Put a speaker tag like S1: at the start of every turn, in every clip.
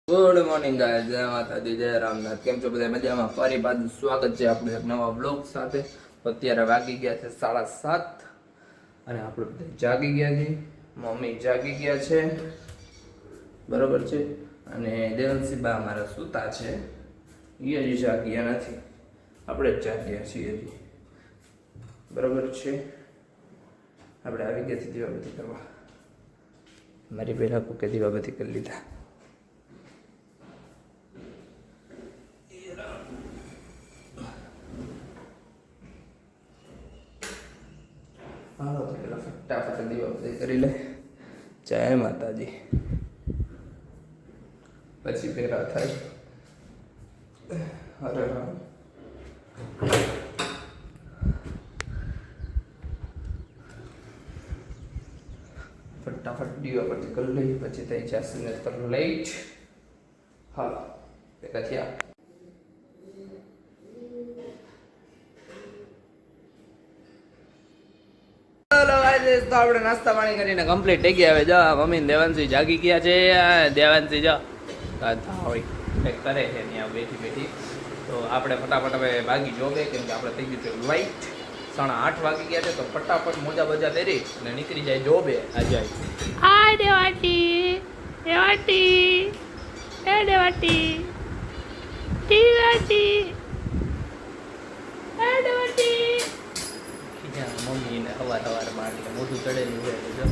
S1: Good morning guys, જય માતાજી, જય રામનાથ. કેમ છો બધા? મજામાં? ફરી પાછું સ્વાગત છે આપણું એક નવા બ્લોગ સાથે. અત્યારે વાગી ગયા છે 7:30 અને આપણે બધા જાગી ગયા છીએ. મમ્મી જાગી ગયા છે, બરોબર છે. અને દેવનસિંહબા અમારા સૂતા છે, એ હજી જાગ્યા નથી. આપણે જ જાગ્યા છીએ હજી, બરોબર છે. આપણે આવી ગયા છીએ દીવાબત્તી કરવા. મારી પહેલા કોકે દીવાબત્તી કરી લીધા. હાલો તો પેલા ફટાફટ દીવાબત્તી કરી લે. જય માતાજી. પછી ફેરા થાય. હરે રામ. ફટાફટ દીવાબત્તી કરી લઈ, પછી થઈ જશે ને તો લેટ. હાલો ભેગા થયા. તો આપણે નાસ્તા પાણી કરીને કમ્પ્લીટ થઈ ગયા. હવે જો મમ્મી ને દેવાંશી જાગી ગયા છે. દેવાંશી જો હોય કંઈક કરે છે ત્યાં બેઠી બેઠી. તો આપણે ફટાફટ હવે ભાગી જોવે, કેમ કે આપણે થઈ ગયું છે લાઈટ. 8:30 વાગી ગયા છે, તો ફટાફટ મોજા બજા પહેરી અને નીકળી જાય જોબે. આ જાય
S2: હાય દેવાટી દેવાટી એ દેવાટી દેવાટી એ દેવાટી.
S1: મમ્મી ને સવારમાં એટલે મોઢું ચડેલું હોય એટલે જો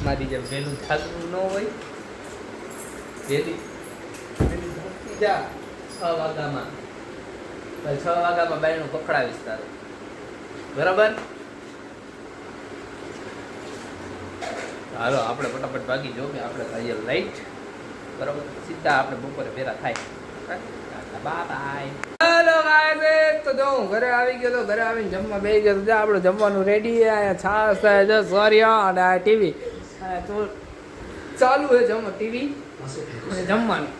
S1: મારી જેમ વહેલું થાકવું ન હોય. વહેલી થાકી જા 6 વાગ્યામાં. 6 વાગ્યામાં બાયણું પકડાવીશ તારું, બરાબર? હાલો આપણે ફટાફટ ભાગી જો કે આપણે થઈએ લાઈટ, બરાબર? સીધા આપણે બપોરે ભેરા થાય. Bye bye. હેલો ગાઈસ, તો જો હું ઘરે આવી ગયો. તો ઘરે આવીને જમવા બેસી ગયો. તો આપણું જમવાનું રેડી. અહીંયા છાશ થાય છે, સોરિયા અને આ ટીવી તો ચાલુ છે. ટીવી અને જમવાનું.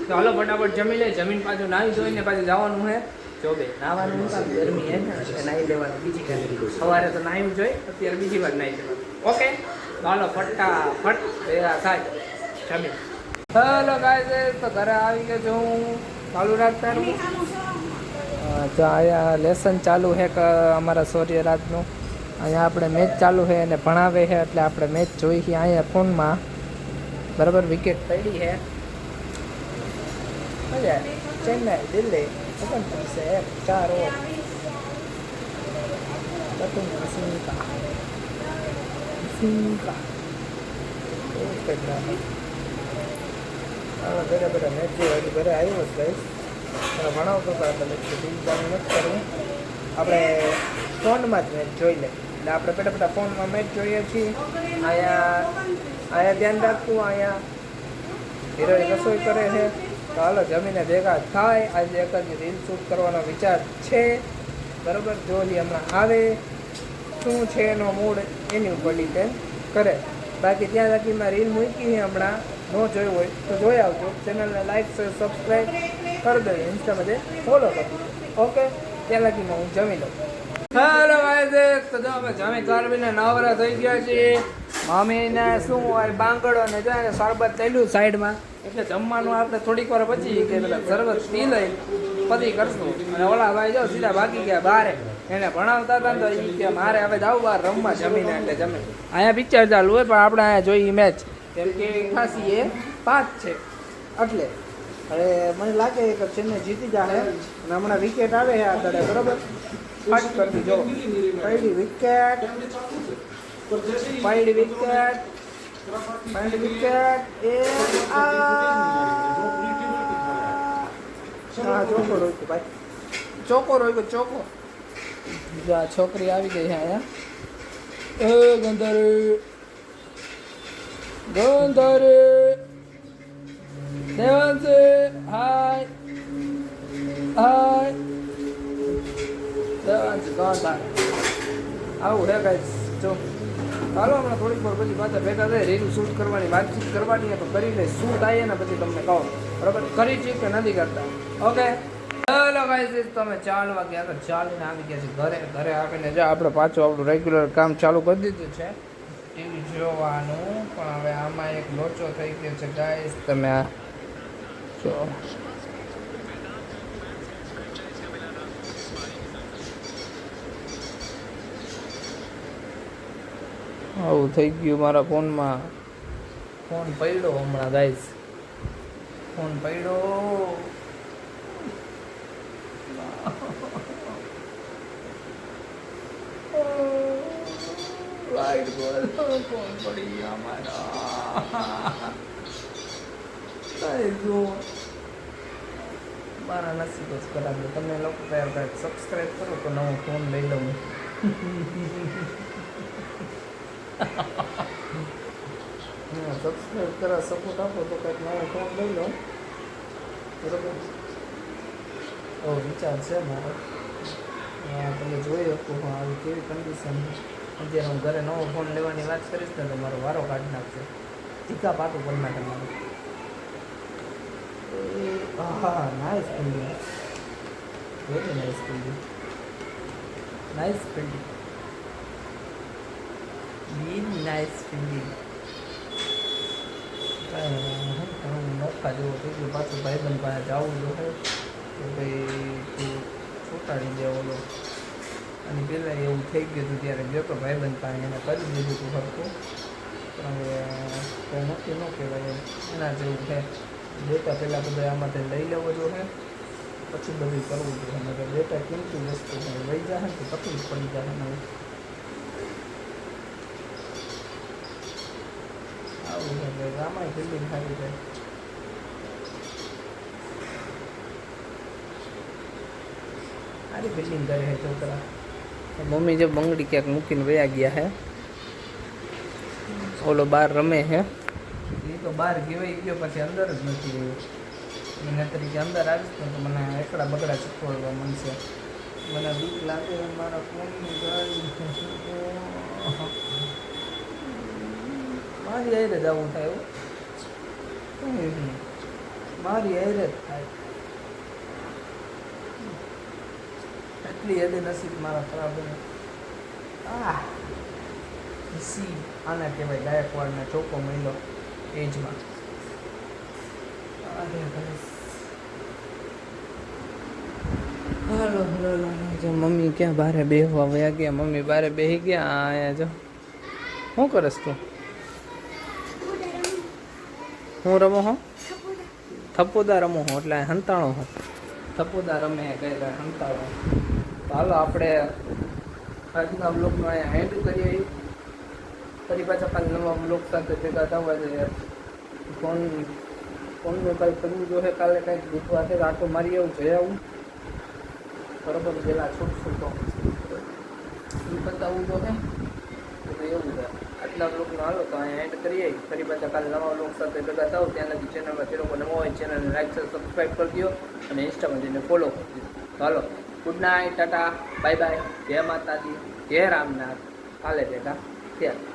S1: તો હાલો ફટાફટ જમી લે. જમીન પાછું નાહી ધોઈને પાછું જવાનું છે જોબે. નાહવાનું ગરમી હે ને, નાહી લેવાનું. બીજી કાંઈ સવારે તો નાહ્યું જોઈએ, અત્યારે બીજી વાર નાહી લેવાનું. ઓકે, હાલો ફટાફટ ભેગા થાય જમીન. હેલો ગાઈસ, તો ઘરે આવી ગયો છું હું. ચાલુ રાખતા જો અહીંયા લેસન ચાલુ છે કે અમારા સૂર્યરાજનું. અહીંયા આપણે મેચ ચાલુ છે અને ભણાવે છે, એટલે આપણે મેચ જોઈ છીએ અહીંયા ફોનમાં, બરાબર? વિકેટ પડી છે. મજા ચેન્નાઈ દિલ્હી 4 ઓવર. ઘરે બધા મેચ જોઈ. ઘરે આવ્યો જ ગઈશ ભણાવતો હતો, એટલે મેચ ટીવી ચાલુ નથી કરવું. આપણે ફોનમાં જ મેચ જોઈ લે. એટલે આપણે પેલા ફોનમાં મેચ જોઈએ છીએ. અહીંયા ધ્યાન રાખવું. અહીંયા હિરોઈન રસોઈ કરે છે. તો હાલો જમીને ભેગા થાય. આજે એક જ રીલ શૂટ કરવાનો વિચાર છે, બરાબર? જોલી હમણાં આવે શું છે એનો મૂડ, એની ઉપર ડિપેન્ડ કરે. બાકી ત્યાં લગીમાં રીલ મૂકી છે હમણાં. ન જોયું હોય તો જોઈ આવજો. ચેનલને લાઈક સબસ્ક્રાઈબ કરી દો. ઇન્સ્ટામાં ફોલો કરી દો. ઓકે, ત્યાં લગીમાં હું જમી લઉં. હેલો ગાઈસ, તો જો અમે જમી કરવીને નવરા થઈ ગયા છીએ. મમ્મીને શું હોય બાંગડો ને જો એને શરબત થયેલું સાઈડમાં, એટલે જમવાનું આપણે થોડીક વાર પછી કે પેલા શરબત પી લઈ પછી કરશું. અને ઓલા ભાઈ જો સીધા ભાગી ગયા બહાર. એને ભણાવતા હતા ને તો એ કે મારે હવે જાવ બહાર રમવા જમીને. એટલે જમે અહીંયા પિક્ચર ચાલુ હોય, પણ આપણે અહીંયા જોઈએ મેચ, કેમ કે ખાસી એ 5 છે. એટલે હવે મને લાગે કે ચેન્નઈ જીતી જાય. અને હમણાં વિકેટ આવે છે આગળ, બરોબર? ફાટ કરતી જો પડી વિકેટ, પડી વિકેટ, પડી વિકેટ. એ હા ચોકો રોક્યો ભાઈ, ચોકો રોક્યો, ચોકો. જો આ છોકરી આવી ગઈ છે અહીંયા. એ ગંધારી ગંધારી દેવાંશી, હાય હાય દેવાંશી ગંધારી. આવું હે ગાઈસ. જો ચાલો હમણાં થોડીક વાર પછી પાછા ભેગા થાય. રીલ શૂટ કરવાની, વાતચીત કરવાની તો કરી લે. શું થાય ને પછી તમને કહો, બરાબર? કરી છે કે નથી કરતા? ઓકે. હેલો ગાઈસ, તમે ચાલવા ગયા તો ચાલીને આવી ગયા છે ઘરે. ઘરે આવીને જો આપણે પાછું આપણું રેગ્યુલર કામ ચાલુ કરી દીધું છે. ટીવી જોવાનું, પણ હવે આમાં એક લોચો થઈ ગયો છે ગાઈસ. તમે આ જો આવું થઈ ગયું મારા ફોનમાં. ફોન પડ્યો હમણાં ગાઈસ, ફોન પડ્યો. લાઈટ બોલ, ફોન પડી ગયા મારા. જો મારા નસીબ જ ખરાબ છે. તમે લોકો કંઈક સબસ્ક્રાઈબ કરો તો નવો ફોન લઈ લઉં. સબસ્ક્રાઈબ કરવા સપોર્ટ આપો તો કંઈક નવો ફોન લઈ લઉં. બરોબર, એવો વિચાર છે મારો. તમે જોઈ શકો આવી કેવી કન્ડિશન. અત્યારે હું ઘરે નવો ફોન લેવાની વાત કરીશ ને તો મારો વારો કાઢી નાખશે. ટીકા પાટું કરી નાખે મારું. હા, nice building, very nice building, nice building, very nice building. હું નોખા જેવો થઈ ગયો. પાછું ભાઈબંધ પાસે જવું જોઈએ કે ભાઈ તું છૂટાડી દે ઓલો. અને પહેલાં એવું થઈ ગયું હતું ત્યારે ગયો તો ભાઈબંધ પાસે, એને કરી દીધું હતું સરખું. પણ હવે કંઈ નક્કી ન કહેવાય એના જેવું છે. ડેટા પહેલાં બધા આમાંથી લઈ લેવો જોઈએ, પછી બધું કરવું જોઈએ. અને ડેટા કિંમતી વસ્તુ લઈ જાય ને તો તકલીફ પડી જાય. હવે આવું છે કે આમાંય બિલ્ડિંગ સારી છે. સારી બિલ્ડિંગ કરે છે છોકરા. મમ્મી જે બંગડી ક્યાંક મૂકીને વયા ગયા છે. ઓલો બહાર રમે છે. એ તો બહાર ગવાઈ ગયો, પછી અંદર જ નથી રહ્યો. એના તરીકે અંદર આવીશ ને તો મને એકડા બગડા શીખવાડવા મળશે. મને બીક લાગે મારા ફોનની ગાડી. મારી હારે જ આવું થાય એવું. મારી હારે જ થાય. એટલી હદે નસીબ મારા ખરાબ બને. આના કહેવાય ગાયકવાડને ચોખ્ખો મહિલો એજમાં. અરે હાલો હાલો, જો મમ્મી ક્યાં બારે બેહવા વયા ગયા. મમ્મી બારે બેસી ગયા. અહીંયા જો શું કરસ તું? હું રમો હો, થપ્પોદા રમો હો, એટલે હંતાણો હો. થપ્પોદા રમે કઈ હંતાણો. તો હાલો આપણે આજના બ્લોગનો અહીંયા એન્ડ કરીએ. ફરી પાછા કાલે નવા બ્લોગ સાથે ભેગા થવા જોઈએ. ફોનનું કાંઈ કરવું જોઈએ. કાલે કંઈક બુધવારે આટો મારી આવું જઈ આવું. બરોબર, પહેલાં છૂટશું તો એ બતાવવું જોઈએ. તો એવું છે. આજના બ્લોગનો હાલો તો અહીંયા એન્ડ કરીએ. ફરી પાછા કાલે નવા બ્લોગ સાથે ભેગા થાવ. ત્યાં લગી ચેનલમાં જે લોકો નવો હોય ચેનલને લાઈક સબસ્ક્રાઈબ કરી દો અને ઇન્સ્ટામાં જઈને ફોલો કરી દો. તો હાલો, good night, tata, bye bye, જય માતાજી, જય રામનાથ. કાલે ભેગા ત્યાં.